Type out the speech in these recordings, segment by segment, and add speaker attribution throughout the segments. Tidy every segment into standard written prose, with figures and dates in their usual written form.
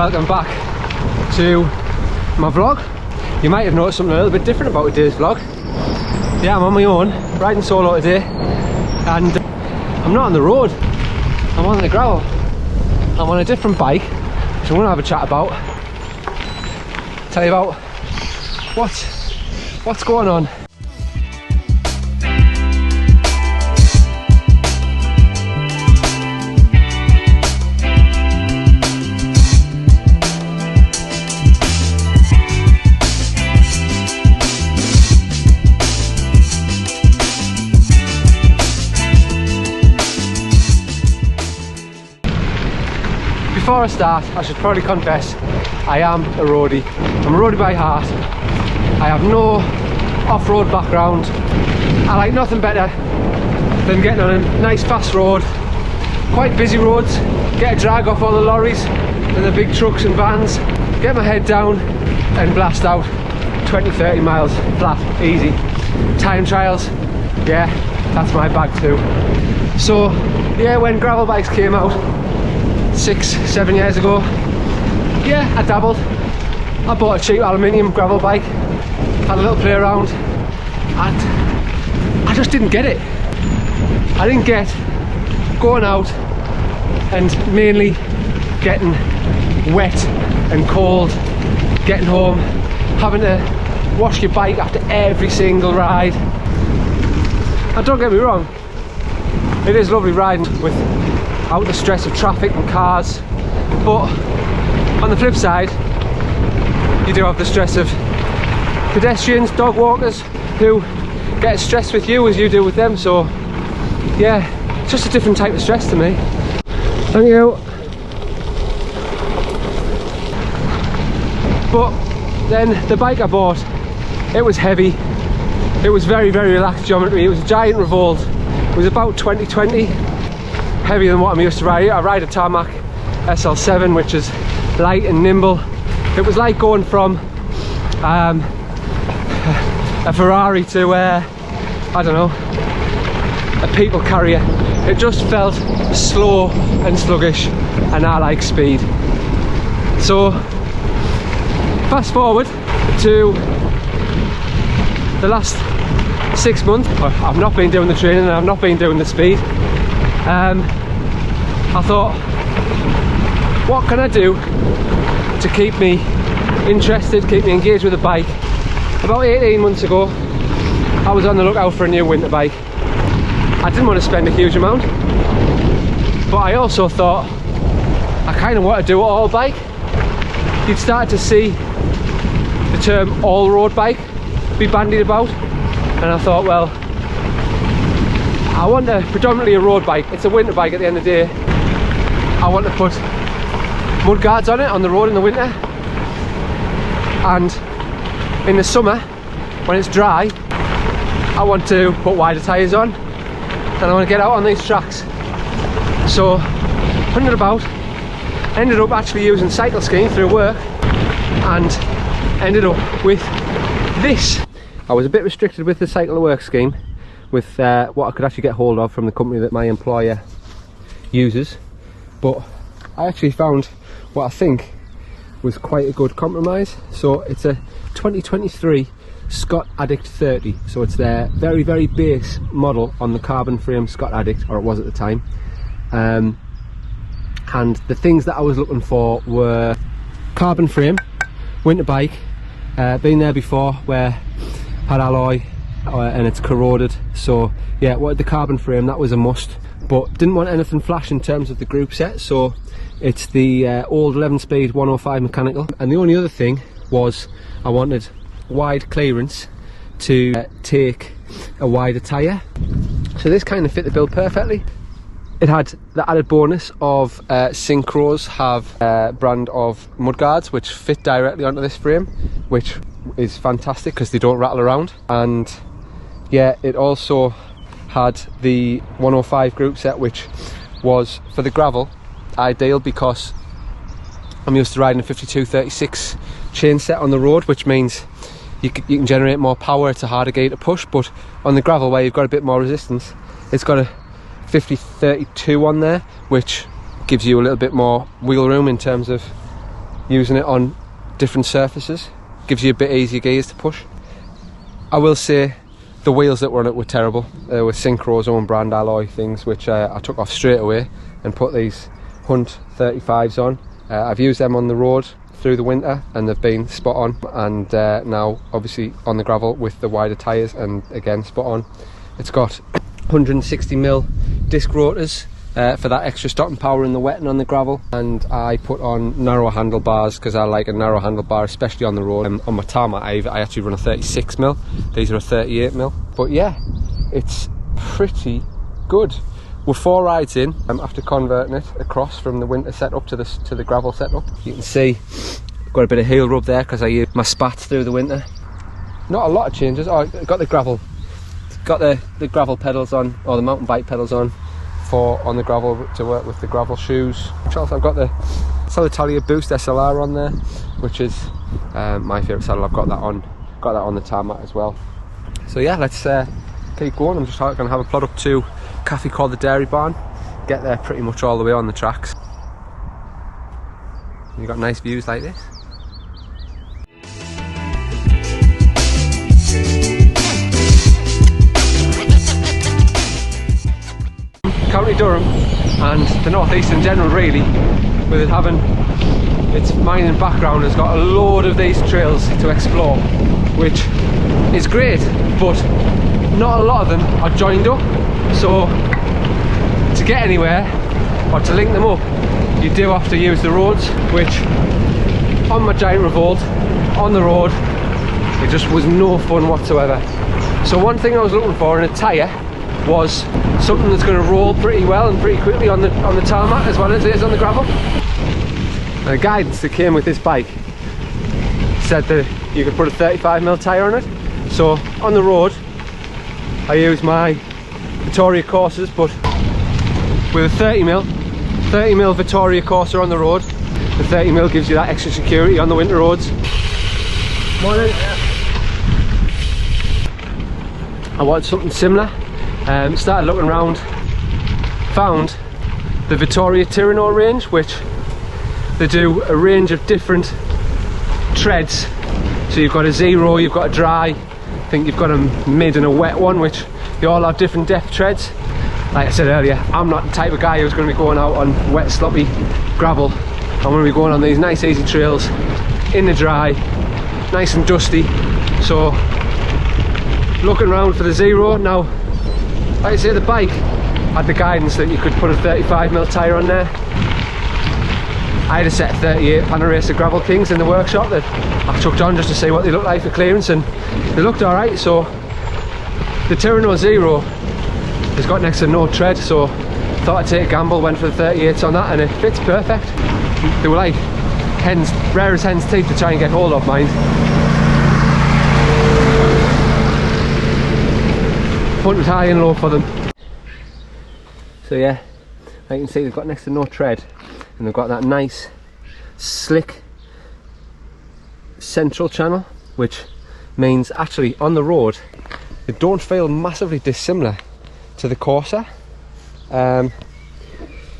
Speaker 1: welcome back to my vlog. You might have noticed something a little bit different about today's vlog. Yeah, I'm on my own, riding solo today, and I'm not on the road, I'm on the gravel. I'm on a different bike, which I want to have a chat about. Tell you about what's going on. Before I start, I should probably confess, I am a roadie. I'm a roadie by heart. I have no off-road background. I like nothing better than getting on a nice fast road, quite busy roads, get a drag off all the lorries and the big trucks and vans, get my head down and blast out 20-30 miles flat, easy. Time trials, yeah, that's my bag too. So yeah, when gravel bikes came out 6-7 years ago, yeah, I dabbled. I bought a cheap aluminium gravel bike, had a little play around, and I just didn't get it. I didn't get going out and mainly getting wet and cold, getting home, having to wash your bike after every single ride. And don't get me wrong, it is lovely riding without the stress of traffic and cars, but on the flip side, you do have the stress of pedestrians, dog walkers, who get as stressed with you as you do with them. So yeah, it's just a different type of stress to me. Thank you. But then the bike I bought, it was heavy, it was very relaxed geometry, it was a giant revolt, it was about 2020, heavier than what I'm used to riding. I ride a Tarmac SL7, which is light and nimble. It was like going from a Ferrari to I don't know, a people carrier. It just felt slow and sluggish, and I like speed. So fast forward to the last 6 months, I've not been doing the training and I've not been doing the speed. I thought, what can I do to keep me interested, keep me engaged with the bike? About 18 months ago, I was on the lookout for a new winter bike. I didn't want to spend a huge amount, but I also thought, I kind of want to do an all bike. You'd start to see the term all road bike be bandied about, and I thought, well, I want predominantly a road bike. It's a winter bike at the end of the day. I want to put mud guards on it on the road in the winter, and in the summer when it's dry I want to put wider tyres on, and I want to get out on these tracks. So hunted about, ended up actually using cycle skiing through work, and ended up with this. I was a bit restricted with the cycle to work scheme, with what I could actually get hold of from the company that my employer uses, but I actually found what I think was quite a good compromise. So it's a 2023 Scott Addict 30, so it's their very base model on the carbon frame Scott Addict, or it was at the time. And the things that I was looking for were carbon frame, winter bike, been there before, where had alloy and it's corroded. So yeah, wanted the carbon frame, that was a must, but didn't want anything flash in terms of the group set. So it's the old 11-speed 105 mechanical, and the only other thing was I wanted wide clearance to take a wider tyre. So this kind of fit the build perfectly. It had the added bonus of Synchros have a brand of mudguards which fit directly onto this frame, which is fantastic because they don't rattle around. And yeah, it also had the 105 group set, which was for the gravel ideal because I'm used to riding a 52-36 chain set on the road, which means you can generate more power. It's a harder gear to push, but on the gravel where you've got a bit more resistance, it's got a 50-32 on there, which gives you a little bit more wheel room in terms of using it on different surfaces. Gives you a bit easier gears to push. I will say the wheels that were on it were terrible. They were Synchro's own brand alloy things, which I took off straight away and put these Hunt 35s on. I've used them on the road through the winter and they've been spot on, and now obviously on the gravel with the wider tyres, and again spot on. It's got 160mm disc rotors for that extra stopping power in the wet and on the gravel, and I put on narrow handlebars because I like a narrow handlebar, especially on the road. On my tarmac I actually run a 36mm, these are a 38mm, but yeah, it's pretty good. We're 4 rides in after converting it across from the winter setup to the gravel setup. You can see I've got a bit of heel rub there because I used my spats through the winter. Not a lot of changes. Oh, I've got the gravel pedals on, or the mountain bike pedals on on the gravel to work with the gravel shoes. Also, I've got the Solitaria Boost SLR on there, which is my favourite saddle. I've got that on the tarmac as well. So yeah, let's keep going. I'm just going to have a plod up to a cafe called the Dairy Barn. Get there pretty much all the way on the tracks. You've got nice views like this. County Durham and the North East in general, really, with it having its mining background, has got a load of these trails to explore, which is great, but not a lot of them are joined up. So to get anywhere or to link them up, you do have to use the roads, which on my Giant Revolt on the road, it just was no fun whatsoever. So one thing I was looking for in a tyre was something that's going to roll pretty well and pretty quickly on the tarmac as well as it is on the gravel. The guidance that came with this bike said that you could put a 35mm tyre on it. So on the road I use my Vittoria Corsas, but with a 30mm Vittoria Corsa on the road, the 30mm gives you that extra security on the winter roads. Morning. I wanted something similar. Started looking around, found the Vittoria Tirreno range, which they do a range of different treads. So you've got a zero, you've got a dry, I think you've got a mid and a wet one, which they all have different depth treads. Like I said earlier, I'm not the type of guy who's going to be going out on wet sloppy gravel. I'm going to be going on these nice easy trails in the dry, nice and dusty. So looking around for the zero. Now, like I say, the bike had the guidance that you could put a 35mm tyre on there. I had a set of 38 Panaracer Gravel Kings in the workshop that I chucked on just to see what they looked like for clearance, and they looked alright. So the Tirreno Zero has got next to no tread, so thought I'd take a gamble, went for the 38s on that, and it fits perfect. They were like hens, rare as hen's teeth to try and get hold of mine. Punted high and low for them. So yeah, like you can see, they've got next to no tread, and they've got that nice slick central channel, which means actually on the road they don't feel massively dissimilar to the Corsa.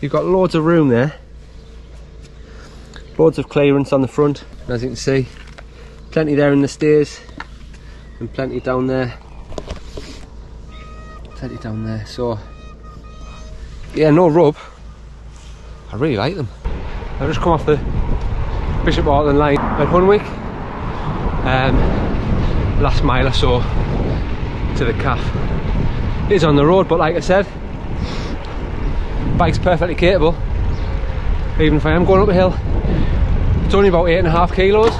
Speaker 1: You've got loads of room there, loads of clearance on the front, and as you can see, plenty there in the steers and plenty down there. So yeah, no rub. I really like them. I've just come off the Bishop Auckland line at Hunwick, last mile or so to the calf. It is on the road, but like I said, bike's perfectly capable. Even if I am going up a hill, it's only about 8.5 kilos,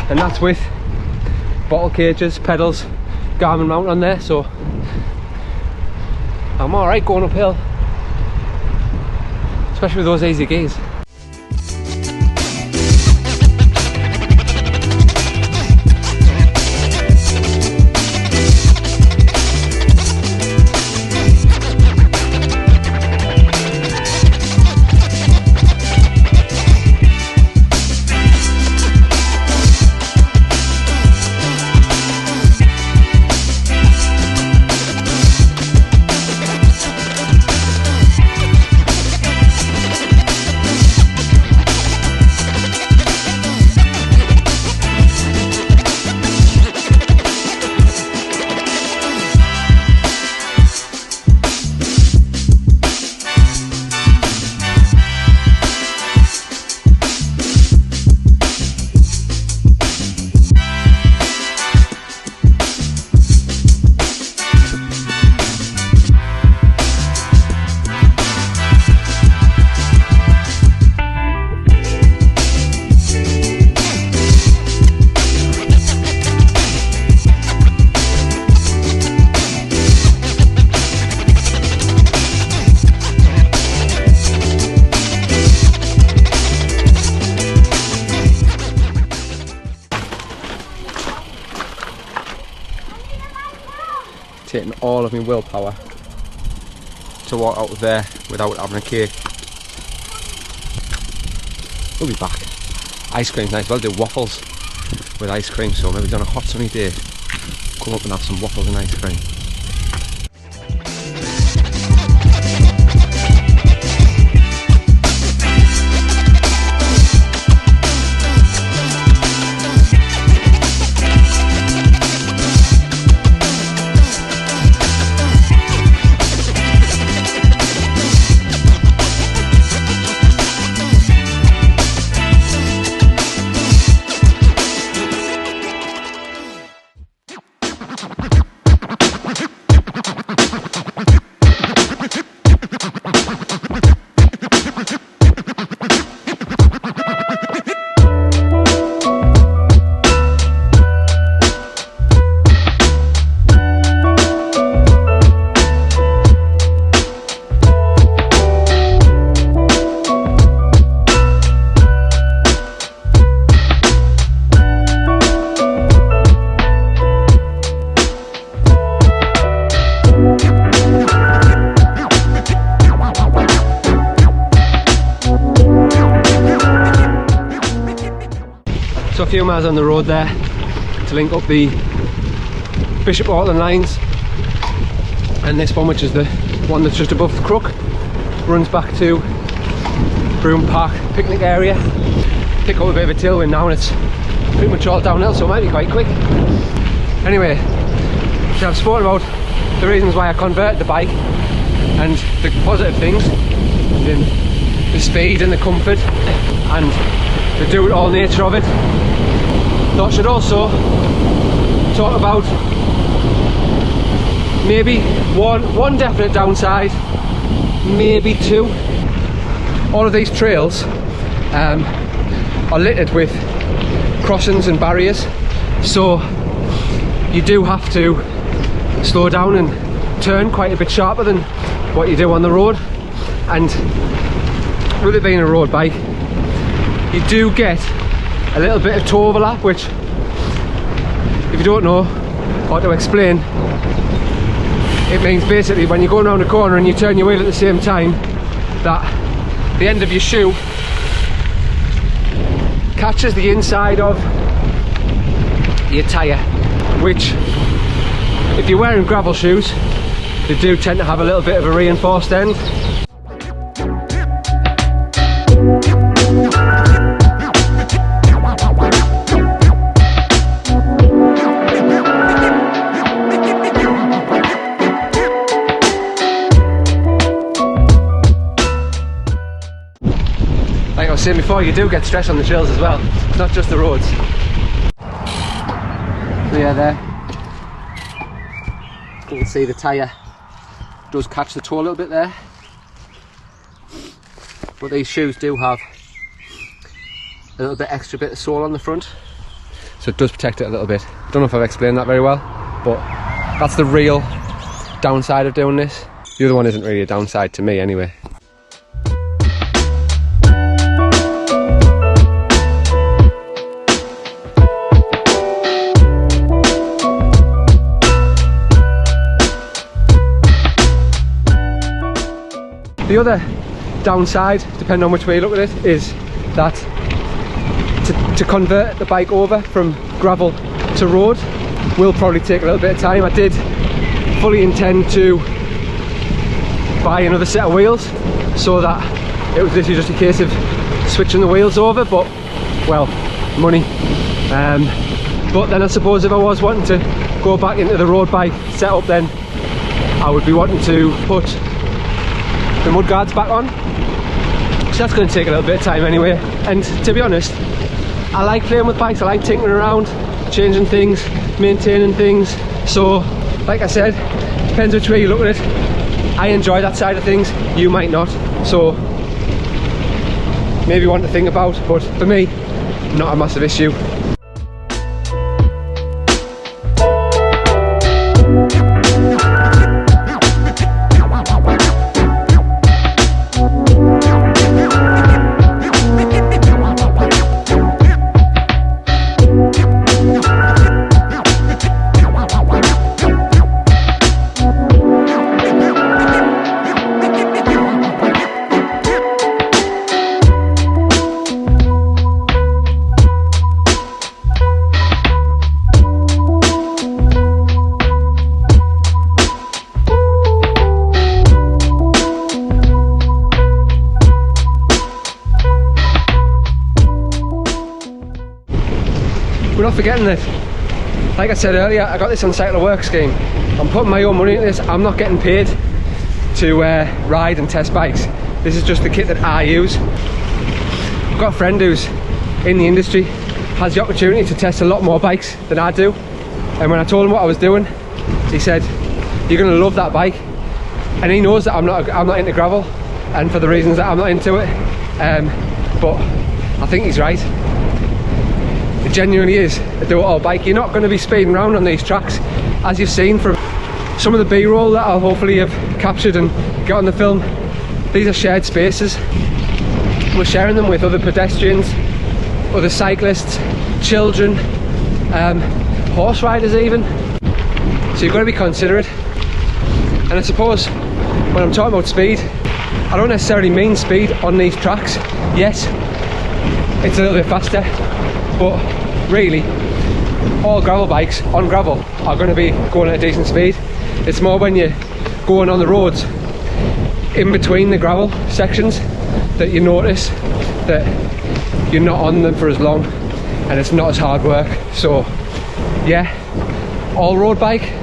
Speaker 1: and that's with bottle cages, pedals, Garmin mount on there, so I'm alright going uphill, especially with those easy gears. taking all of my willpower to walk out of there without having a cake. We'll be back. Ice cream's nice. Well, do waffles with ice cream, so maybe on a hot sunny day, come up and have some waffles and ice cream. So a few miles on the road there to link up the Bishop Auckland lines, and this one, which is the one that's just above the Crook, runs back to Broome Park picnic area. Pick up a bit of a tailwind now and it's pretty much all downhill, so it might be quite quick. Anyway, so I've spoken about the reasons why I converted the bike and the positive things, in the speed and the comfort and the do-it-all nature of it. Thought I should also talk about maybe one definite downside, maybe two. All of these trails are littered with crossings and barriers, so you do have to slow down and turn quite a bit sharper than what you do on the road. And with it being a road bike, you do get a little bit of toe overlap, which, if you don't know how to explain, it means basically when you're going around a corner and you turn your wheel at the same time, that the end of your shoe catches the inside of your tyre, which, if you're wearing gravel shoes, they do tend to have a little bit of a reinforced end. Like I was saying before, you do get stress on the trails as well. It's not just the roads. So yeah, there you can see the tyre does catch the toe a little bit there, but these shoes do have a little bit extra bit of sole on the front, so it does protect it a little bit. I don't know if I've explained that very well, but that's the real downside of doing this. The other one isn't really a downside to me anyway. The other downside, depending on which way you look at it, is that to convert the bike over from gravel to road will probably take a little bit of time. I did fully intend to buy another set of wheels, so that it was literally just a case of switching the wheels over, but, well, money. But then I suppose if I was wanting to go back into the road bike setup, then I would be wanting to put the mudguards back on, so that's going to take a little bit of time anyway. And to be honest, I like playing with bikes, I like tinkering around, changing things, maintaining things. So like I said, depends which way you look at it. I enjoy that side of things, you might not, so maybe one to think about, but for me, not a massive issue. not forgetting that, like I said earlier, I got this on Cycle to Work scheme. I'm putting my own money into this. I'm not getting paid to ride and test bikes. This is just the kit that I use. I've got a friend who's in the industry, has the opportunity to test a lot more bikes than I do. And when I told him what I was doing, he said, "You're going to love that bike." And he knows that I'm not into gravel, and for the reasons that I'm not into it. But I think he's right. It genuinely is a do-it-all bike. You're not going to be speeding around on these tracks, as you've seen from some of the B-roll that I'll hopefully have captured and got on the film. These are shared spaces. We're sharing them with other pedestrians, other cyclists, children, horse riders even. So you've got to be considerate. And I suppose when I'm talking about speed, I don't necessarily mean speed on these tracks. Yes, it's a little bit faster, but really all gravel bikes on gravel are going to be going at a decent speed. It's more when you're going on the roads in between the gravel sections that you notice that you're not on them for as long and it's not as hard work. So yeah, all road bike.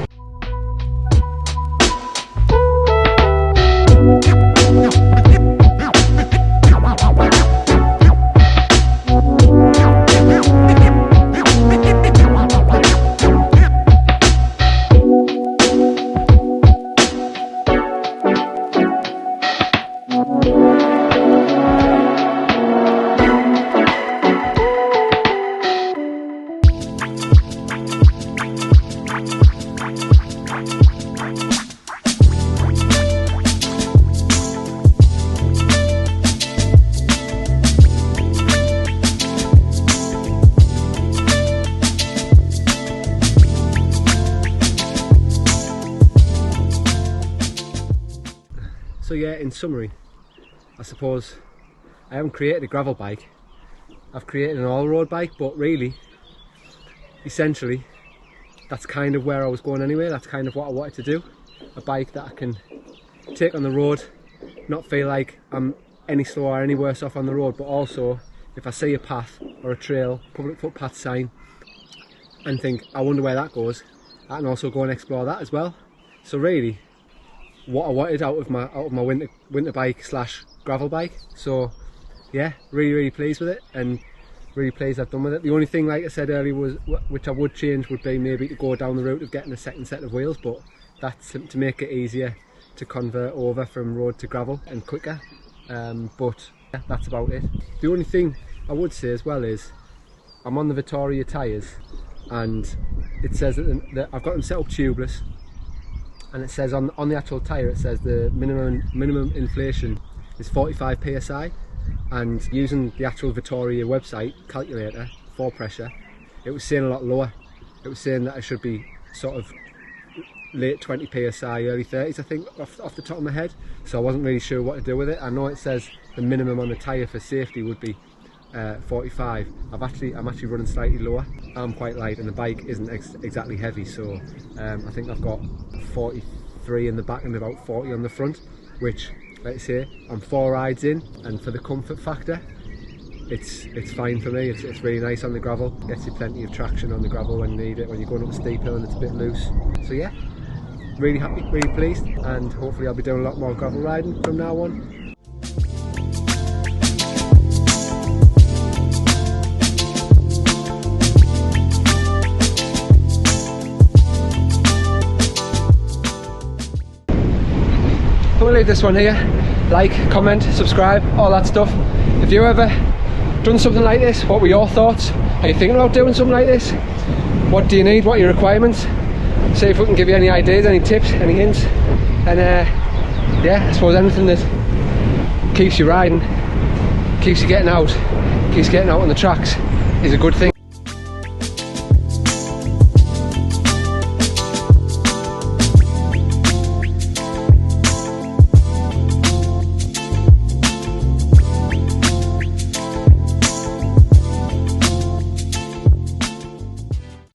Speaker 1: So yeah, in summary, I suppose I haven't created a gravel bike, I've created an all-road bike, but really, essentially, that's kind of where I was going anyway. That's kind of what I wanted to do. A bike that I can take on the road, not feel like I'm any slower or any worse off on the road, but also if I see a path or a trail, public footpath sign, and think, I wonder where that goes, I can also go and explore that as well. So really, what I wanted out of my winter bike slash gravel bike. So yeah, really pleased with it, and really pleased I've done with it. The only thing, like I said earlier, was which I would change would be maybe to go down the route of getting a second set of wheels, but that's to make it easier to convert over from road to gravel and quicker. But yeah, that's about it. The only thing I would say as well is I'm on the Vittoria tyres, and it says that I've got them set up tubeless. And it says on the actual tyre, it says the minimum inflation is 45 psi, and using the actual Vittoria website calculator for pressure, it was saying a lot lower. It was saying that I should be sort of late 20 psi, early 30s, I think, off the top of my head. So I wasn't really sure what to do with it. I know it says the minimum on the tyre for safety would be 45. I'm actually running slightly lower. I'm quite light and the bike isn't exactly heavy, so I think I've got 43 in the back and about 40 on the front, which, like I say, I'm 4 rides in, and for the comfort factor, it's fine for me. It's really nice on the gravel. Gets you plenty of traction on the gravel when you need it, when you're going up a steep hill and it's a bit loose. So yeah, really happy, really pleased, and hopefully I'll be doing a lot more gravel riding from now on. We'll leave this one here. Like, comment, subscribe, all that stuff. If you ever done something like this, what were your thoughts? Are you thinking about doing something like this? What do you need? What are your requirements? See if we can give you any ideas, any tips, any hints. And yeah, I suppose anything that keeps you riding, keeps you getting out on the tracks is a good thing.